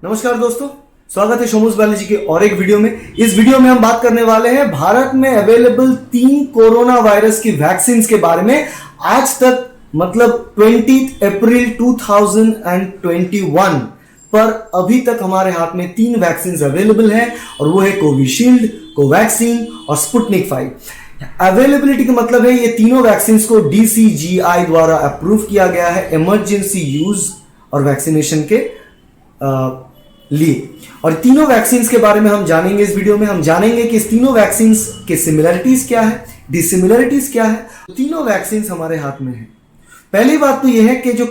नमस्कार दोस्तों, स्वागत है शोमूस बायोलॉजी के और एक वीडियो में। इस वीडियो में हम बात करने वाले हैं भारत में अवेलेबल 3 कोरोना वायरस की वैक्सीन के बारे में। आज तक मतलब 20 अप्रैल 2021 पर अभी तक हमारे हाथ में 3 वैक्सीन अवेलेबल हैं और वो है कोविशील्ड, कोवैक्सीन और स्पुतनिक 5। अवेलेबिलिटी का मतलब है ये तीनों वैक्सीन को DCGI द्वारा अप्रूव किया गया है इमरजेंसी यूज और वैक्सीनेशन के लिए। और तीनों वैक्सीन के बारे में हम जानेंगे इस वीडियो में। हम जानेंगे कि इस तीनों वैक्सीन के सिमिलरिटीज क्या है, डिसिमिलरिटीज क्या है। तीनों वैक्सीन हमारे हाथ में है। पहली बात तो यह है कि जो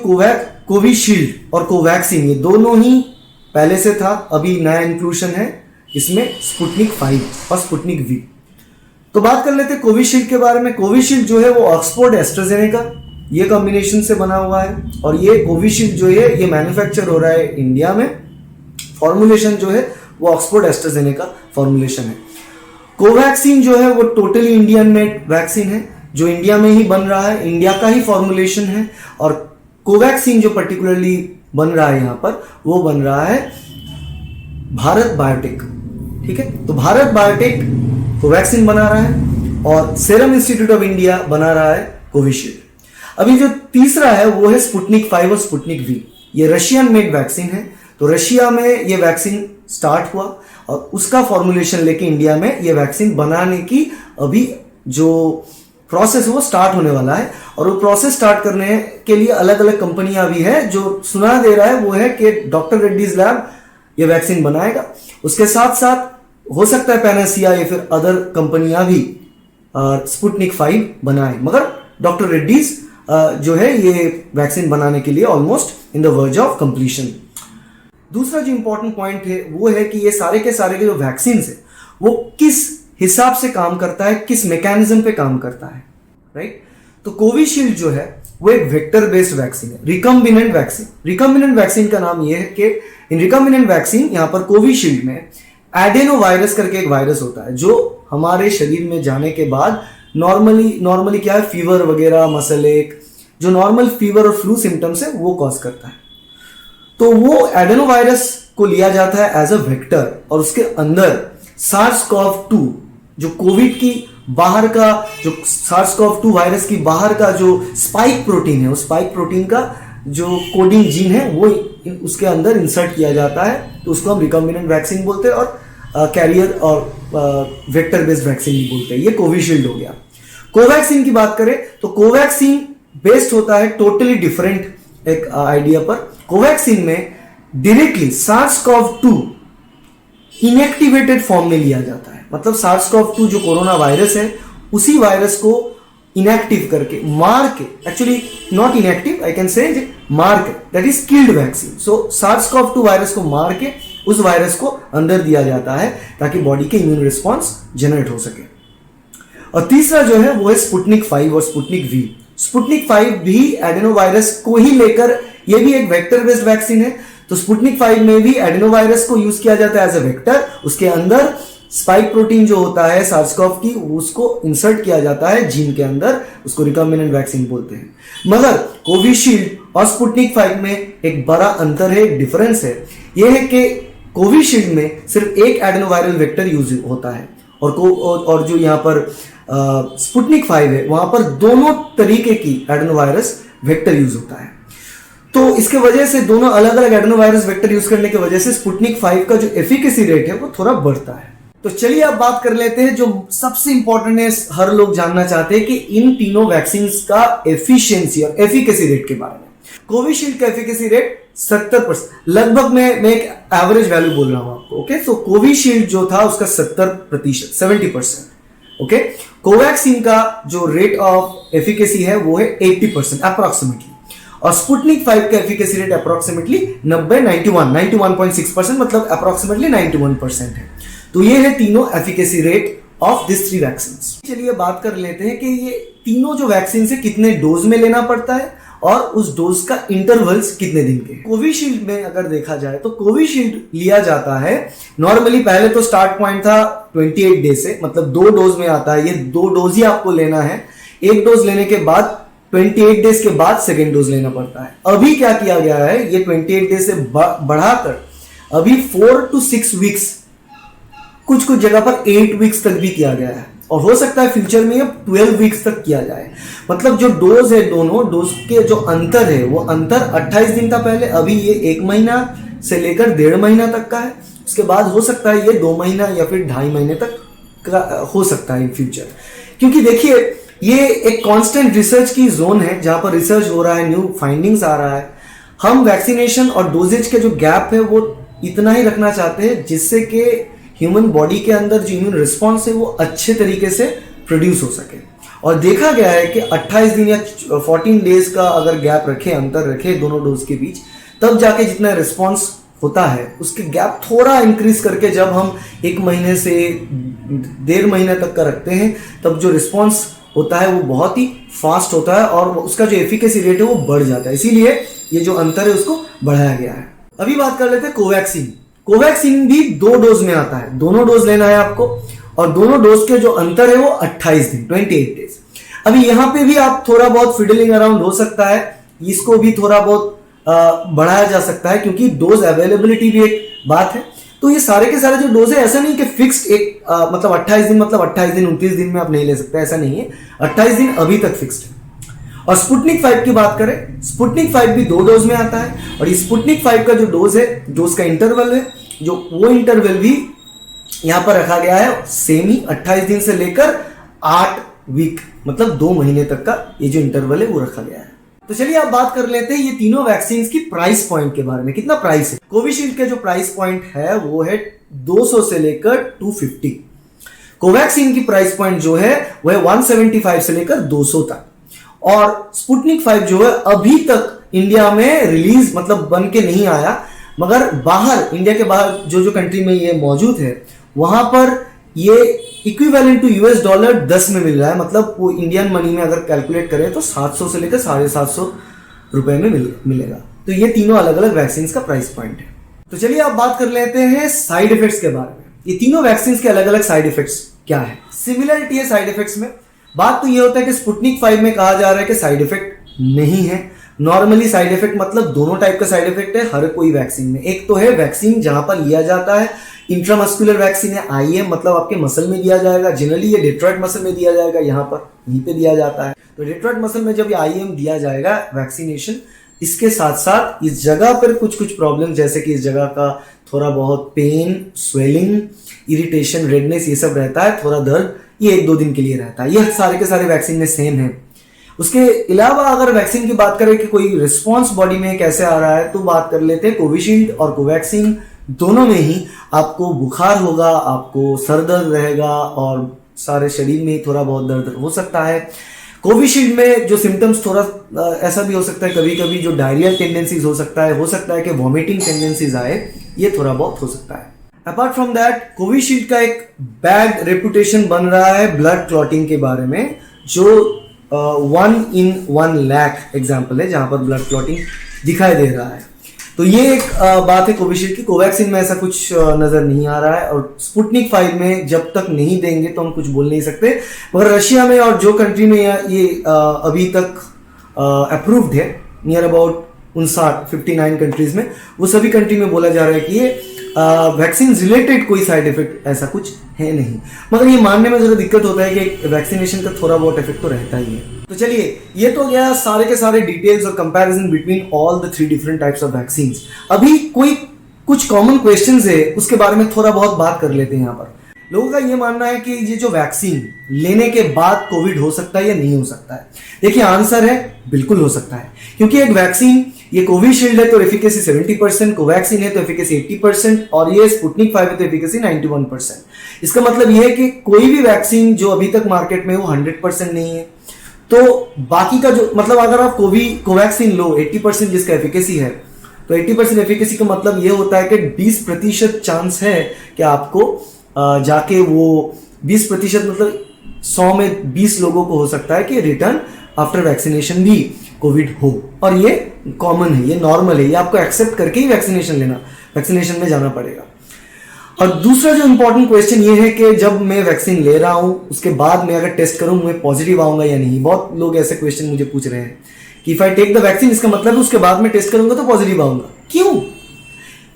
कोविशील्ड और कोवैक्सीन ये दोनों ही पहले से था, अभी नया इंक्लूजन है इसमें स्पुतनिक 5 और स्पुतनिक V। तो बात कर लेते हैं कोविशील्ड के बारे में। कोविशील्ड जो है वो ऑक्सफोर्ड एस्ट्राजेनेका ये कॉम्बिनेशन से बना हुआ है और ये कोविशील्ड जो है ये मैन्युफैक्चर हो रहा है इंडिया में। फॉर्मुलेशन जो है वो ऑक्सफोर्ड एस्ट्राजेनेका फॉर्मुलेशन है। कोवैक्सीन जो है वो टोटली इंडियन मेड वैक्सीन है जो इंडिया में ही बन रहा है, इंडिया का ही फॉर्मुलेशन है। और कोवैक्सीन जो पर्टिकुलरली बन रहा है यहां पर वो बन रहा है भारत बायोटेक। ठीक है, तो भारत बायोटेक कोवैक्सीन बना रहा है और सीरम इंस्टीट्यूट ऑफ इंडिया बना रहा है कोविशील्ड। अभी जो तीसरा है वो है स्पुतनिक 5 और स्पुतनिक V। ये रशियन मेड वैक्सीन है। तो रशिया में ये वैक्सीन स्टार्ट हुआ और उसका फॉर्मुलेशन लेके इंडिया में ये वैक्सीन बनाने की अभी जो प्रोसेस वो स्टार्ट होने वाला है। और वो प्रोसेस स्टार्ट करने के लिए अलग अलग कंपनियां भी है। जो सुना दे रहा है वो है कि डॉक्टर रेड्डीज लैब ये वैक्सीन बनाएगा। उसके साथ साथ हो सकता है पैनासिया या फिर अदर कंपनियां भी स्पुतनिक 5 बनाए, मगर डॉक्टर रेड्डीज जो है ये वैक्सीन बनाने के लिए almost in the verge of completion. दूसरा जो इंपॉर्टेंट पॉइंट है वो है कि ये सारे के जो वैक्सीन है वो किस हिसाब से काम करता है, किस मैकेनिज्म पे काम करता है, राइट। तो कोविशील्ड जो है वो एक वेक्टर बेस्ड वैक्सीन है, रिकम्बिनेंट वैक्सीन। रिकम्बिनेंट वैक्सीन का नाम ये है कि इन रिकम्बिनेंट वैक्सीन यहां पर कोविशील्ड में एडेनो वायरस करके एक वायरस होता है जो हमारे शरीर में जाने के बाद नॉर्मली क्या है, फीवर वगैरह, मसल एक, जो नॉर्मल फीवर और फ्लू सिम्टम्स है वो कॉज करता है। तो वो एडेनो वायरस को लिया जाता है एज अ वेक्टर और उसके अंदर SARS-CoV-2 जो कोविड की बाहर का, जो SARS-CoV-2 वायरस की बाहर का जो स्पाइक प्रोटीन है, उस स्पाइक प्रोटीन का जो कोडिंग जीन है वो उसके अंदर इंसर्ट किया जाता है। तो उसको हम रिकम्बिनेंट वैक्सीन बोलते हैं और कैरियर और वेक्टर बेस्ड वैक्सीन भी बोलते हैं। ये कोविशील्ड हो गया। कोवैक्सीन की बात करें तो कोवैक्सीन बेस्ड होता है टोटली डिफरेंट एक आइडिया पर। कोवैक्सीन में डायरेक्टली SARS-CoV-2 इनएक्टिवेटेड फॉर्म में लिया जाता है। मतलब SARS-CoV-2 जो कोरोना वायरस है उसी वायरस को इनएक्टिव करके, मार के, actually not inactive, I can say मार के, that is killed vaccine. So SARS-CoV-2 virus को मार के उस वायरस को अंदर दिया जाता है ताकि बॉडी के इम्यून रिस्पॉन्स जनरेट हो सके। और तीसरा जो है वो है स्पुतनिक 5 और स्पुतनिक V। स्पुतनिक 5 भी एडेनो वायरस को ही लेकर, ये भी एक वेक्टर बेस्ड वैक्सीन है। तो स्पुतनिक 5 में भी एडेनो वायरस को यूज किया जाता है एज अ वेक्टर। उसके अंदर स्पाइक प्रोटीन जो होता है SARS-CoV की उसको इंसर्ट किया जाता है जीन के अंदर, उसको रिकम्बिनेंट वैक्सीन बोलते हैं। मगर कोविशील्ड और स्पुतनिक 5 में एक बड़ा अंतर है, एक डिफरेंस है। यह है कि कोविशील्ड में सिर्फ एक एडेनोवायरल वेक्टर यूज होता है और जो यहाँ पर स्पुतनिक 5 है वहां पर दोनों तरीके की एडेनोवायरस वेक्टर यूज होता है। तो इसके वजह से दोनों अलग अलग एडेनोवायरस वेक्टर यूज करने की वजह से स्पुतनिक 5 का जो एफिकेसी रेट है वो थोड़ा बढ़ता है। तो चलिए अब बात कर लेते हैं जो सबसे इंपॉर्टेंट है, हर लोग जानना चाहते हैं कि इन तीनों वैक्सीन का एफिशिएंसी और एफिकेसी रेट के बारे में। कोविशील्ड का एफिकेसी रेट 70%, लगभग मैं एक एवरेज वैल्यू बोल रहा हूं आपको। ओके, तो कोविशील्ड जो था उसका 70%, 70%। ओके, कोवैक्सीन का जो रेट ऑफ एफिकेसी है वो है 80% अप्रोक्सीमेटली। और स्पुतनिक 5 का एफिकेसी रेट अप्रोक्सीमेटली 91.6%, मतलब अप्रोक्सीमेटली 91% है। तो ये है तीनों efficacy rate of this 3 vaccine. चलिए बात कर लेते हैं कि ये तीनों जो वैक्सीन है कितने डोज में लेना पड़ता है और उस डोज का इंटरवल्स कितने दिन के। कोविशील्ड में अगर देखा जाए तो कोविशील्ड लिया जाता है नॉर्मली, पहले तो स्टार्ट पॉइंट था 28 डे से, मतलब 2 डोज में आता है। ये 2 डोज ही आपको लेना है। एक डोज लेने के बाद 28 डेज के बाद सेकेंड डोज लेना पड़ता है। अभी क्या किया गया है, ये 28 डेज से बढ़ाकर अभी 4 to 6 वीक्स, कुछ कुछ जगह पर 8 वीक्स तक भी किया गया है और हो सकता है फ्यूचर में अब 12 वीक्स तक किया जाए। मतलब जो डोज है, दोनों डोज के जो अंतर है वो अंतर 28 दिन था पहले, अभी ये 1 महीना से लेकर 1.5 महीना तक का है। उसके बाद हो सकता है ये 2 महीना या फिर 2.5 महीने तक का हो सकता है इन फ्यूचर। क्योंकि देखिए ये एक कांस्टेंट रिसर्च की जोन है जहां पर रिसर्च हो रहा है, न्यू फाइंडिंग्स आ रहा है। हम वैक्सीनेशन और डोजेज के जो गैप है वो इतना ही रखना चाहते हैं जिससे कि ह्यूमन बॉडी के अंदर जो इम्यून रिस्पॉन्स है वो अच्छे तरीके से प्रोड्यूस हो सके। और देखा गया है कि 28 दिन या 14 डेज का अगर गैप रखे, अंतर रखे दोनों डोज के बीच, तब जाके जितना रिस्पॉन्स होता है उसके गैप थोड़ा इंक्रीज करके जब हम 1 महीने से 1.5 महीने तक का रखते हैं तब जो रिस्पॉन्स होता है वो बहुत ही फास्ट होता है और उसका जो एफिकेसी रेट है वो बढ़ जाता है। इसीलिए ये जो अंतर है उसको बढ़ाया गया है। अभी बात कर लेते हैं कोवैक्सीन। कोवैक्सीन भी 2 डोज में आता है, दोनों डोज लेना है आपको और दोनों डोज के जो अंतर है वो 28 दिन 28 डेज। अभी यहाँ पे भी आप थोड़ा बहुत फिडलिंग अराउंड हो सकता है, इसको भी थोड़ा बहुत बढ़ाया जा सकता है क्योंकि डोज अवेलेबिलिटी भी एक बात है। तो ये सारे के सारे जो डोज है ऐसा नहीं कि फिक्स्ड एक मतलब 28 दिन मतलब 28 दिन 29 दिन में आप नहीं ले सकते, ऐसा नहीं है। 28 दिन अभी तक फिक्स्ड है। और स्पुतनिक 5 की बात करें, स्पुतनिक 5 भी 2 डोज में आता है और स्पुतनिक 5 का जो डोज है, डोज का इंटरवल है, जो वो इंटरवल भी यहां पर रखा गया है सेम ही 28 दिन से लेकर 8 वीक मतलब 2 महीने तक का ये जो इंटरवल है वो रखा गया है। तो चलिए आप बात कर लेते हैं ये तीनों वैक्सीन की प्राइस पॉइंट के बारे में। कितना प्राइस है? कोविशील्ड के जो प्राइस पॉइंट है वो है 200 से लेकर 250। कोवैक्सीन की प्राइस पॉइंट जो है वो है 175 से लेकर 200 तक। और स्पुतनिक 5 जो है अभी तक इंडिया में रिलीज मतलब बन के नहीं आया, मगर बाहर इंडिया के बाहर जो जो कंट्री में ये मौजूद है वहां पर ये इक्विवेलेंट टू यूएस डॉलर 10 में मिल रहा है। मतलब वो इंडियन मनी में अगर कैलकुलेट करें तो 700 से लेकर 750 रुपए में मिलेगा। तो ये तीनों अलग अलग वैक्सीन का प्राइस पॉइंट है। तो चलिए आप बात कर लेते हैं साइड इफेक्ट्स के बारे में। ये तीनों वैक्सीन के अलग अलग साइड इफेक्ट्स क्या है? सिमिलरिटी है साइड इफेक्ट्स में। बात तो ये होता है कि स्पुतनिक 5 में कहा जा रहा है कि साइड इफेक्ट नहीं है। नॉर्मली साइड इफेक्ट मतलब दोनों टाइप का साइड इफेक्ट है हर कोई वैक्सीन में। एक तो है वैक्सीन जहां पर लिया जाता है, इंट्रामस्कुलर वैक्सीन है, आईएम मतलब आपके मसल में दिया जाएगा। जनरली ये डेट्रॉइड मसल में दिया जाएगा, यहाँ पर यहीं पे दिया जाता है। तो डेट्रॉइड मसल में जब ये आईएम दिया जाएगा वैक्सीनेशन, इसके साथ साथ इस जगह पर कुछ कुछ प्रॉब्लम जैसे कि इस जगह का थोड़ा बहुत पेन, स्वेलिंग, इरिटेशन, रेडनेस ये सब रहता है, थोड़ा दर्द ये 1-2 दिन के लिए रहता है। ये सारे के सारे वैक्सीन में सेम है। उसके अलावा अगर वैक्सीन की बात करें कि कोई रिस्पॉन्स बॉडी में कैसे आ रहा है तो बात कर लेते हैं कोविशील्ड और कोवैक्सीन दोनों में ही आपको बुखार होगा, आपको सर दर्द रहेगा और सारे शरीर में थोड़ा बहुत दर्द हो सकता है। कोविशील्ड में जो सिम्टम्स थोड़ा ऐसा भी हो सकता है कभी कभी जो डायरियल टेंडेंसीज हो सकता है कि वॉमिटिंग टेंडेंसीज आए, ये थोड़ा बहुत हो सकता है। अपार्ट फ्रॉम दैट कोविशील्ड का एक बैड रेपुटेशन बन रहा है ब्लड क्लॉटिंग के बारे में, जो 1 in 1 lakh एग्जाम्पल है जहां पर ब्लड क्लॉटिंग दिखाई दे रहा है। तो ये एक बात है कोविशील्ड की। कोवैक्सीन में ऐसा कुछ नजर नहीं आ रहा है और स्पुतनिक 5 में जब तक नहीं देंगे तो हम कुछ बोल नहीं सकते। मगर रशिया में और जो कंट्री में ये अभी तक अप्रूव्ड है, नियर अबाउट 59 कंट्रीज में, वो सभी कंट्री में बोला जा रहा है कि ये वैक्सीन रिलेटेड कोई साइड इफेक्ट ऐसा कुछ है नहीं। मगर ये मानने में जरा दिक्कत होता है कि वैक्सीनेशन का थोड़ा बहुत इफेक्ट तो रहता ही है। तो चलिए ये तो गया सारे के सारे डिटेल्स और comparison between all the 3 different types of vaccine. अभी कोई कुछ कॉमन क्वेश्चंस है उसके बारे में थोड़ा बहुत बात कर लेते हैं। यहाँ पर लोगों का ये मानना है कि ये जो वैक्सीन लेने के बाद कोविड हो सकता है या नहीं हो सकता है। देखिए आंसर है बिल्कुल हो सकता है, क्योंकि एक वैक्सीन ये कोविशील्ड है तो एफिकेसी 70%, कोवैक्सीन है तो एफिकेसी 80% और ये स्पुतनिक 5 है तो एफिकेसी 91%। इसका मतलब ये है कि कोई भी वैक्सीन जो अभी तक मार्केट में वो 100% नहीं है। तो बाकी का जो मतलब अगर आप कोवैक्सीन लो 80% जिसका एफिकेसी है, तो 80% एफिकेसी का मतलब ये होता है कि 20% चांस है कि आपको जाके वो 20% मतलब 100 में 20 लोगों को हो सकता है कि रिटर्न आफ्टर वैक्सीनेशन भी कोविड हो। और ये कॉमन है, ये नॉर्मल है, ये आपको एक्सेप्ट करके ही वैक्सीनेशन में जाना पड़ेगा। और दूसरा जो इंपॉर्टेंट क्वेश्चन ये है कि जब मैं वैक्सीन ले रहा हूं उसके बाद मैं अगर टेस्ट करूं मैं पॉजिटिव आऊंगा या नहीं। बहुत लोग ऐसे क्वेश्चन मुझे पूछ रहे हैं कि if I take the vaccine इसका मतलब उसके बाद में टेस्ट करूंगा तो पॉजिटिव आऊंगा। क्यों?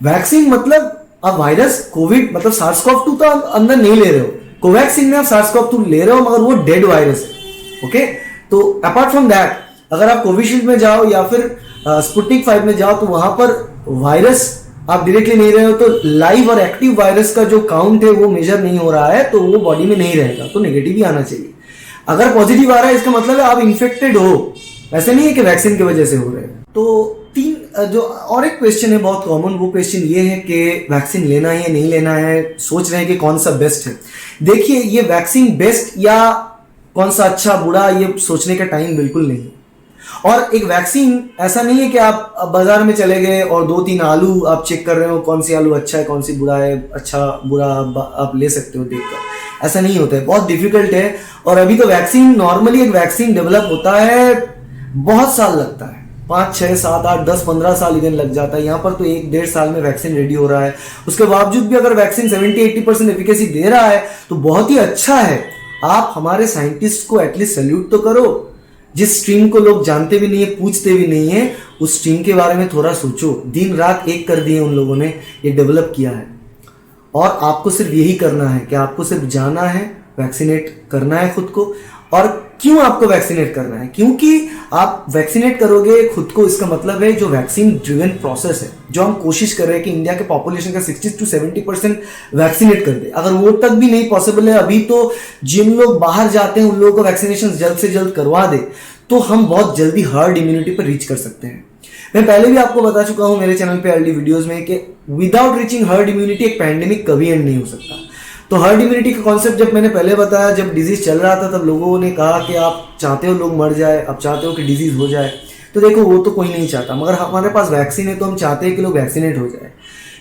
वैक्सीन मतलब आप वायरस कोविड मतलब SARS-CoV-2 तो आप अंदर नहीं ले रहे हो, कोवैक्सीन में आप SARS-CoV-2 ले रहे हो मगर वो डेड वायरस है। ओके, तो अपार्ट फ्रॉम दैट अगर आप कोविशील्ड में जाओ या फिर स्पुतनिक 5 में जाओ तो वहां पर वायरस आप डायरेक्टली नहीं रहे हो, तो लाइव और एक्टिव वायरस का जो काउंट है वो मेजर नहीं हो रहा है, तो वो बॉडी में नहीं रहेगा, तो नेगेटिव ही आना चाहिए। अगर पॉजिटिव आ रहा है इसका मतलब है आप इन्फेक्टेड हो, ऐसे नहीं है कि वैक्सीन की वजह से हो रहे हैं। तो तीन जो और एक क्वेश्चन है बहुत कॉमन, वो क्वेश्चन ये है कि वैक्सीन लेना है या नहीं लेना है, सोच रहे हैं कि कौन सा बेस्ट है। देखिए, ये वैक्सीन बेस्ट या कौन सा अच्छा बुरा ये सोचने का टाइम बिल्कुल नहीं है। और एक वैक्सीन ऐसा नहीं है कि आप बाजार में चले गए और 2-3 आलू आप चेक कर रहे हो कौन सी आलू अच्छा है कौन सी बुरा है, अच्छा बुरा आप ले सकते हो देखकर, ऐसा नहीं होता है, बहुत डिफिकल्ट है। और अभी तो वैक्सीन नॉर्मली एक वैक्सीन डेवलप होता है बहुत साल लगता है, 5, 6, 7, 8, 10, 15 साल इधर लग जाता है। यहाँ पर तो 1-1.5 साल में वैक्सीन रेडी हो रहा है। उसके बावजूद भी अगर वैक्सीन 70-80% एफिकेसी दे रहा है तो बहुत ही अच्छा है। आप हमारे साइंटिस्ट को एटलीस्ट सैल्यूट तो करो, जिस स्ट्रीम को लोग जानते भी नहीं है, पूछते भी नहीं है, उस स्ट्रीम के बारे में थोड़ा सोचो। दिन रात एक कर दिए उन लोगों ने, ये डेवलप किया है। और आपको सिर्फ यही करना है कि आपको सिर्फ जाना है, वैक्सीनेट करना है खुद को। और क्यों आपको वैक्सीनेट करना है? क्योंकि आप वैक्सीनेट करोगे खुद को, इसका मतलब है जो वैक्सीन ड्रिवन प्रोसेस है, जो हम कोशिश कर रहे हैं कि इंडिया के पॉपुलेशन का 60-70% वैक्सीनेट कर दे। अगर वो तक भी नहीं पॉसिबल है अभी, तो जिन लोग बाहर जाते हैं उन लोगों को वैक्सीनेशन जल्द से जल्द करवा दे, तो हम बहुत जल्दी हर्ड इम्यूनिटी पर रीच कर सकते हैं। मैं पहले भी आपको बता चुका हूं मेरे चैनल पे अर्ली वीडियोस में कि विदाउट रीचिंग हर्ड इम्यूनिटी एक पैंडेमिक कभी एंड नहीं हो सकता। तो हर्ड इम्यूनिटी का कॉन्सेप्ट जब मैंने पहले बताया, जब डिजीज चल रहा था, तब लोगों ने कहा कि आप चाहते हो लोग मर जाए, आप चाहते हो कि डिजीज हो जाए। तो देखो, वो तो कोई नहीं चाहता, मगर हमारे पास वैक्सीन है तो हम चाहते हैं कि लोग वैक्सीनेट हो जाए।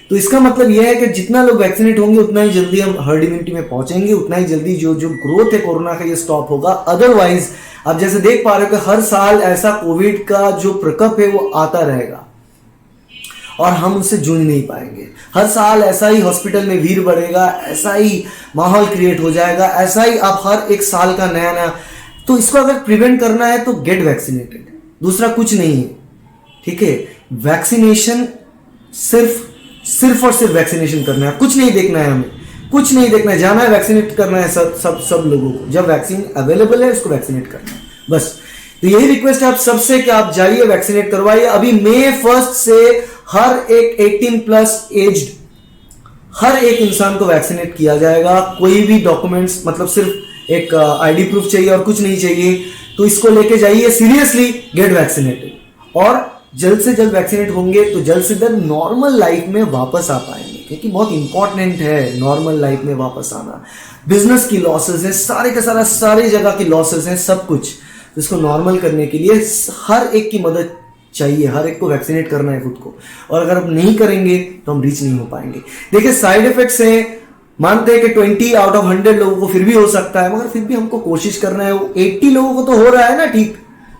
तो इसका मतलब यह है कि जितना लोग वैक्सीनेट होंगे उतना ही जल्दी हम हर्ड इम्यूनिटी में पहुंचेंगे, उतना ही जल्दी जो ग्रोथ है कोरोना का ये स्टॉप होगा। अदरवाइज आप जैसे देख पा रहे हो कि हर साल ऐसा कोविड का जो प्रकोप है वो आता रहेगा और हम उससे जूझ नहीं पाएंगे। हर साल ऐसा ही हॉस्पिटल में भीड़ बढ़ेगा, ऐसा ही माहौल क्रिएट हो जाएगा, ऐसा ही आप हर एक साल का नया नया। तो इसको अगर प्रिवेंट करना है तो गेट वैक्सीनेटेड, दूसरा कुछ नहीं है। ठीक है, वैक्सीनेशन सिर्फ और सिर्फ वैक्सीनेशन करना है, कुछ नहीं देखना है, हमें कुछ नहीं देखना है, जाना है वैक्सीनेट करना है सब लोगों को। जब वैक्सीन अवेलेबल है उसको वैक्सीनेट करना है बस। तो यही रिक्वेस्ट है आप सबसे कि आप जाइए वैक्सीनेट करवाइए। अभी May 1 से हर एक 18+ एज्ड हर एक इंसान को वैक्सीनेट किया जाएगा। कोई भी डॉक्यूमेंट्स मतलब सिर्फ एक आईडी प्रूफ चाहिए और कुछ नहीं चाहिए। तो इसको लेके जाइए सीरियसली, गेट वैक्सीनेटेड। और जल्द से जल्द वैक्सीनेट होंगे तो जल्द से जल्द नॉर्मल लाइफ में वापस आ पाएंगे, क्योंकि बहुत इंपॉर्टेंट है नॉर्मल लाइफ में वापस आना। बिजनेस की लॉसेस है, सारे का सारी जगह की लॉसेस हैं, सब कुछ। तो इसको नॉर्मल करने के लिए हर एक की मदद चाहिए, हर एक को वैक्सीनेट करना है खुद को। और अगर हम नहीं करेंगे तो हम रीच नहीं हो पाएंगे। देखिए, साइड इफेक्ट्स हैं, मानते हैं कि 20 आउट ऑफ 100 लोगों को फिर भी हो सकता है, मगर फिर भी हमको कोशिश करना है। वो 80 लोगों को तो हो रहा है ना, ठीक,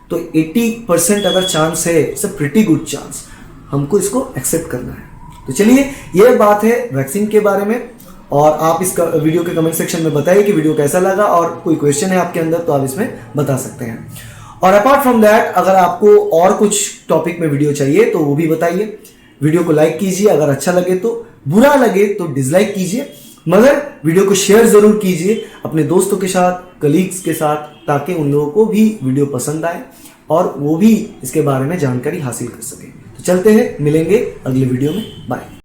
तो 80% अगर चांस है, it's a pretty good chance, हमको इसको एक्सेप्ट करना है। तो चलिए, ये बात है वैक्सीन के बारे में। और आप इस वीडियो के कमेंट सेक्शन में बताइए कि वीडियो कैसा लगा, और कोई क्वेश्चन है आपके अंदर तो आप इसमें बता सकते हैं। और अपार्ट फ्रॉम दैट, अगर आपको और कुछ टॉपिक में वीडियो चाहिए तो वो भी बताइए। वीडियो को लाइक कीजिए, अगर अच्छा लगे तो, बुरा लगे तो डिसलाइक कीजिए, मगर वीडियो को शेयर जरूर कीजिए अपने दोस्तों के साथ, कलीग्स के साथ, ताकि उन लोगों को भी वीडियो पसंद आए और वो भी इसके बारे में जानकारी हासिल कर सके। तो चलते हैं, मिलेंगे अगले वीडियो में, बाय।